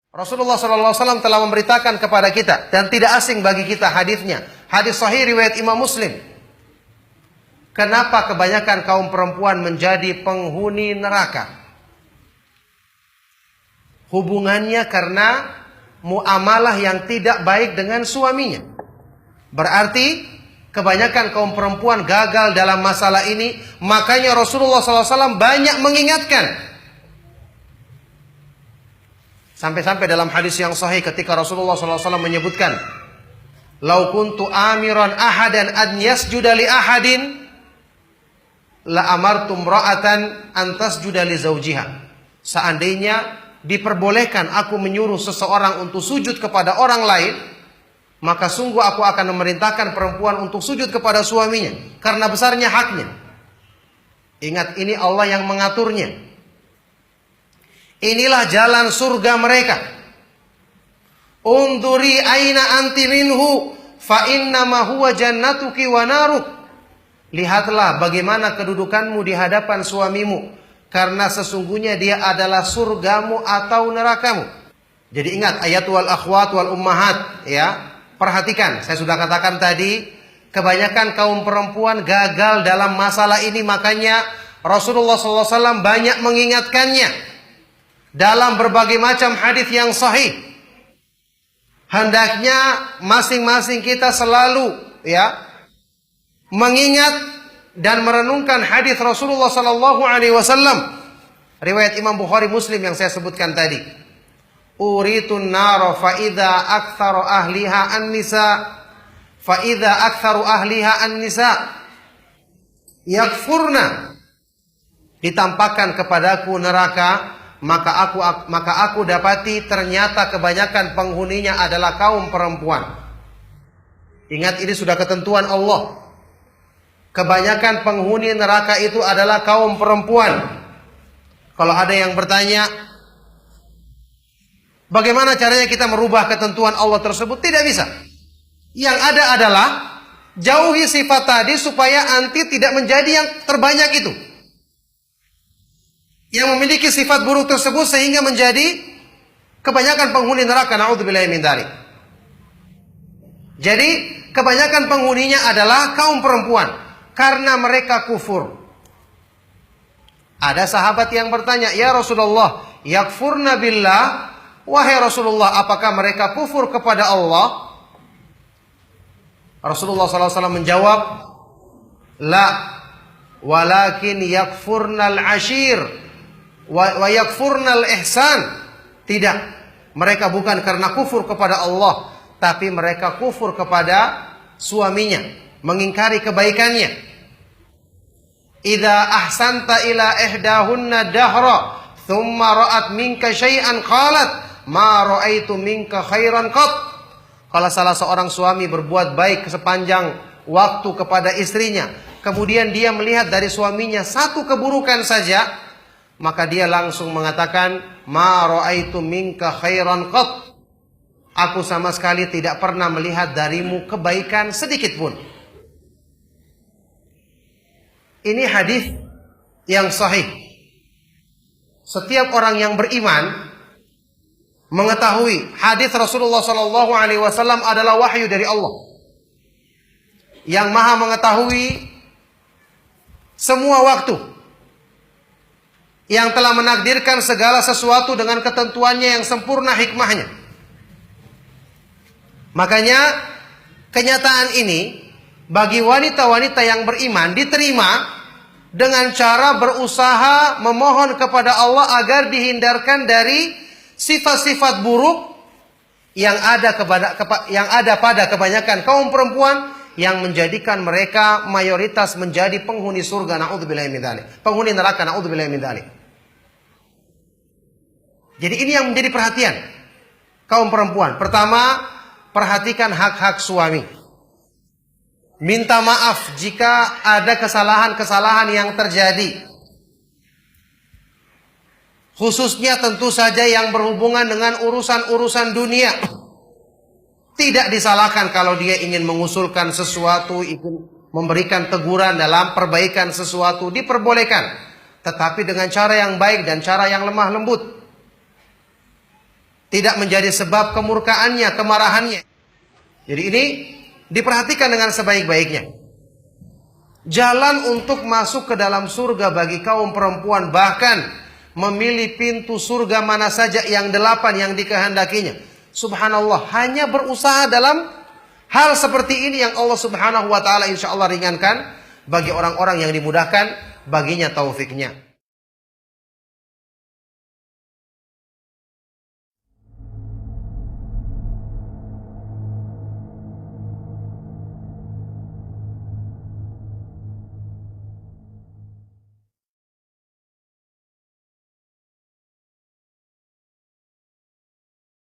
Rasulullah SAW telah memberitakan kepada kita dan tidak asing bagi kita hadisnya. Hadis sahih riwayat Imam Muslim. Kenapa kebanyakan kaum perempuan menjadi penghuni neraka? Hubungannya karena muamalah yang tidak baik dengan suaminya. Berarti kebanyakan kaum perempuan gagal dalam masalah ini. Makanya Rasulullah SAW banyak mengingatkan. Sampai-sampai dalam hadis yang sahih ketika Rasulullah SAW menyebutkan, "Lau kuntu amiran ahadan an yasjuda li ahadin, la amartum ra'atan an tasjuda li zawjiha." Seandainya diperbolehkan aku menyuruh seseorang untuk sujud kepada orang lain, maka sungguh aku akan memerintahkan perempuan untuk sujud kepada suaminya, karena besarnya haknya. Ingat, ini Allah yang mengaturnya. Inilah jalan surga mereka. Unduri aina anti minhu fa innama huwa jannatuki wa naruk. Lihatlah bagaimana kedudukanmu di hadapan suamimu, karena sesungguhnya dia adalah surgamu atau nerakamu. Jadi ingat ayat wal akhwat wal ummahat, ya. Perhatikan, saya sudah katakan tadi, kebanyakan kaum perempuan gagal dalam masalah ini, makanya Rasulullah SAW banyak mengingatkannya. Dalam berbagai macam hadis yang sahih, hendaknya masing-masing kita selalu mengingat dan merenungkan hadis Rasulullah SAW. Riwayat Imam Bukhari Muslim yang saya sebutkan tadi. Uritun naro fa idza aktsaru ahliha an-nisa fa idza aktsaru ahliha an-nisa yakfurna. Ditampakkan kepadaku neraka, maka aku dapati ternyata kebanyakan penghuninya adalah kaum perempuan. Ingat, ini sudah ketentuan Allah. Kebanyakan penghuni neraka itu adalah kaum perempuan. Kalau ada yang bertanya, bagaimana caranya kita merubah ketentuan Allah tersebut? Tidak bisa. Yang ada adalah jauhi sifat tadi supaya anti tidak menjadi yang terbanyak itu, yang memiliki sifat buruk tersebut sehingga menjadi kebanyakan penghuni neraka. Na'udzubillahi min dzalik. Jadi kebanyakan penghuninya adalah kaum perempuan karena mereka kufur. Ada sahabat yang bertanya, "Ya Rasulullah, yakfurna billah." Wahai Rasulullah, apakah mereka kufur kepada Allah? Rasulullah SAW menjawab, "La, walakin yakfurnal ashir wa yakfurnal ihsan." Tidak, mereka bukan karena kufur kepada Allah, tapi mereka kufur kepada suaminya, mengingkari kebaikannya. Idza ahsanta ila ihdahunna dahra thumma ra'at minka syai'an qalat ma ra'aitu minka khairan qat. Kalau salah seorang suami berbuat baik sepanjang waktu kepada istrinya, kemudian dia melihat dari suaminya satu keburukan saja, maka dia langsung mengatakan, ma ra'aitu minka khairan qat. Aku sama sekali tidak pernah melihat darimu kebaikan sedikit pun. Ini hadis yang sahih. Setiap orang yang beriman mengetahui hadis Rasulullah SAW adalah wahyu dari Allah, yang maha mengetahui semua waktu, yang telah menakdirkan segala sesuatu dengan ketentuannya yang sempurna, hikmahnya. Makanya kenyataan ini bagi wanita-wanita yang beriman diterima dengan cara berusaha memohon kepada Allah agar dihindarkan dari sifat-sifat buruk yang ada pada kebanyakan kaum perempuan, yang menjadikan mereka mayoritas menjadi penghuni surga, na'udzubillahi min dzalik, penghuni neraka, na'udzubillahi min dzalik. Jadi ini yang menjadi perhatian kaum perempuan. Pertama, perhatikan hak-hak suami. Minta maaf jika ada kesalahan-kesalahan yang terjadi. Khususnya tentu saja yang berhubungan dengan urusan-urusan dunia. Tidak disalahkan kalau dia ingin mengusulkan sesuatu, ingin memberikan teguran dalam perbaikan sesuatu, diperbolehkan. Tetapi dengan cara yang baik dan cara yang lemah lembut. tidak menjadi sebab kemurkaannya, kemarahannya. Jadi ini diperhatikan dengan sebaik-baiknya. Jalan untuk masuk ke dalam surga bagi kaum perempuan, bahkan memilih pintu surga mana saja yang 8 yang dikehendakinya. Subhanallah, hanya berusaha dalam hal seperti ini yang Allah subhanahu wa ta'ala insya Allah ringankan bagi orang-orang yang dimudahkan baginya taufiknya.